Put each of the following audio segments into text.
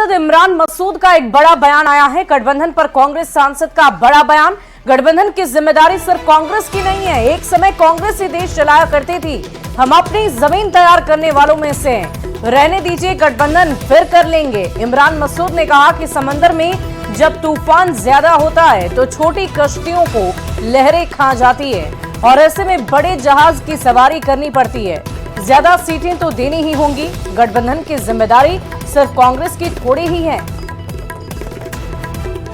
सांसद इमरान मसूद का एक बड़ा बयान आया है। गठबंधन पर कांग्रेस सांसद का बड़ा बयान। गठबंधन की जिम्मेदारी सिर्फ कांग्रेस की नहीं है। एक समय कांग्रेस ही देश चलाया करती थी। हम अपनी जमीन तैयार करने वालों में से हैं। रहने दीजिए, गठबंधन फिर कर लेंगे। इमरान मसूद ने कहा कि समंदर में जब तूफान ज्यादा होता है तो छोटी कश्तियों को लहरें खा जाती है और ऐसे में बड़े जहाज की सवारी करनी पड़ती है। ज्यादा सीटें तो देनी ही होंगी। गठबंधन की जिम्मेदारी सिर्फ कांग्रेस की थोड़ी ही है।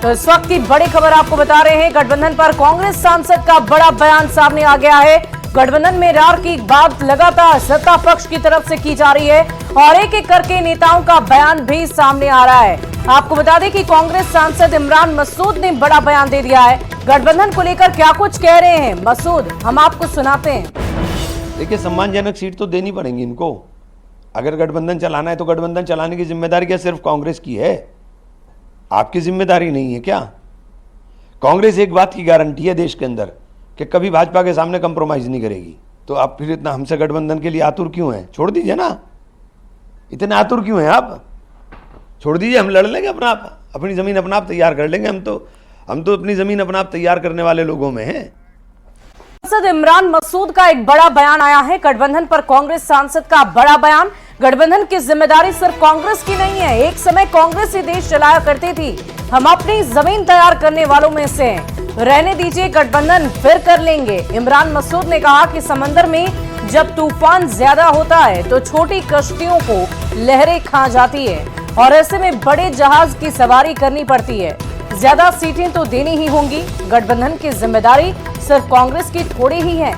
तो इस वक्त की बड़ी खबर आपको बता रहे हैं। गठबंधन पर कांग्रेस सांसद का बड़ा बयान सामने आ गया है। गठबंधन में रार की बात लगातार सत्ता पक्ष की तरफ से की जा रही है और एक एक करके नेताओं का बयान भी सामने आ रहा है। आपको बता दें कि कांग्रेस सांसद इमरान मसूद ने बड़ा बयान दे दिया है। गठबंधन को लेकर क्या कुछ कह रहे हैं मसूद, हम आपको सुनाते हैं। देखिए, सम्मानजनक सीट तो देनी पड़ेगी इनको। अगर गठबंधन चलाना है तो गठबंधन चलाने की जिम्मेदारी क्या सिर्फ कांग्रेस की है? आपकी जिम्मेदारी नहीं है क्या? कांग्रेस एक बात की गारंटी है देश के अंदर कि कभी भाजपा के सामने कंप्रोमाइज नहीं करेगी। तो आप फिर इतना हमसे गठबंधन के लिए आतुर क्यों हैं? छोड़ दीजिए ना, इतने आतुर क्यों हैं आप? छोड़ दीजिए, हम लड़ लेंगे अपनी जमीन अपना आप तैयार कर लेंगे। हम तो अपनी जमीन अपना आप तैयार करने वाले लोगों में हैं। सांसद इमरान मसूद का एक बड़ा बयान आया है। गठबंधन पर कांग्रेस सांसद का बड़ा बयान। गठबंधन की जिम्मेदारी सिर्फ कांग्रेस की नहीं है। एक समय कांग्रेस ही देश चलाया करती थी। हम अपनी जमीन तैयार करने वालों में से हैं। रहने दीजिए, गठबंधन फिर कर लेंगे। इमरान मसूद ने कहा कि समंदर में जब तूफान ज्यादा होता है तो छोटी कश्तियों को लहरें खा जाती है और ऐसे में बड़े जहाज की सवारी करनी पड़ती है। ज्यादा सीटें तो देनी ही होंगी। गठबंधन की जिम्मेदारी सिर्फ कांग्रेस की थोड़ी ही है।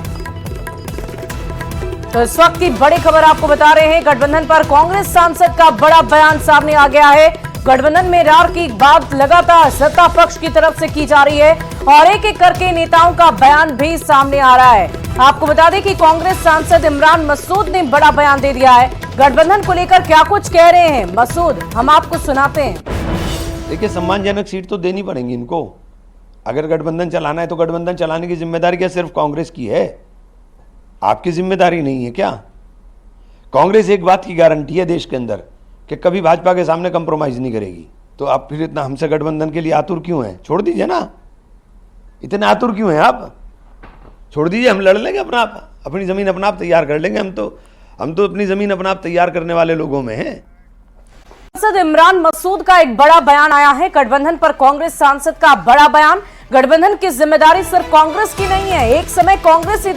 तो इस वक्त की बड़ी खबर आपको बता रहे हैं। गठबंधन पर कांग्रेस सांसद का बड़ा बयान सामने आ गया है। गठबंधन में रार की बात लगातार सत्ता पक्ष की तरफ से की जा रही है और एक एक करके नेताओं का बयान भी सामने आ रहा है। आपको बता दें कि कांग्रेस सांसद इमरान मसूद ने बड़ा बयान दे दिया है। गठबंधन को लेकर क्या कुछ कह रहे हैं मसूद, हम आपको सुनाते हैं। देखिए, सम्मानजनक सीट तो देनी पड़ेगी इनको। अगर गठबंधन चलाना है तो गठबंधन चलाने की जिम्मेदारी क्या सिर्फ कांग्रेस की है? आपकी जिम्मेदारी नहीं है क्या? कांग्रेस एक बात की गारंटी है देश के अंदर कि कभी भाजपा के सामने कंप्रोमाइज नहीं करेगी। तो आप फिर इतना हमसे गठबंधन के लिए आतुर क्यों हैं? छोड़ दीजिए ना, इतने आतुर क्यों हैं आप? छोड़ दीजिए, हम लड़ लेंगे अपनी जमीन अपना आप तैयार कर लेंगे। हम तो अपनी जमीन अपना आप तैयार करने वाले लोगों में हैं। सांसद इमरान मसूद का एक बड़ा बयान आया है। गठबंधन पर कांग्रेस सांसद का बड़ा बयान। गठबंधन की जिम्मेदारी सिर्फ कांग्रेस की नहीं है। एक समय कांग्रेस ही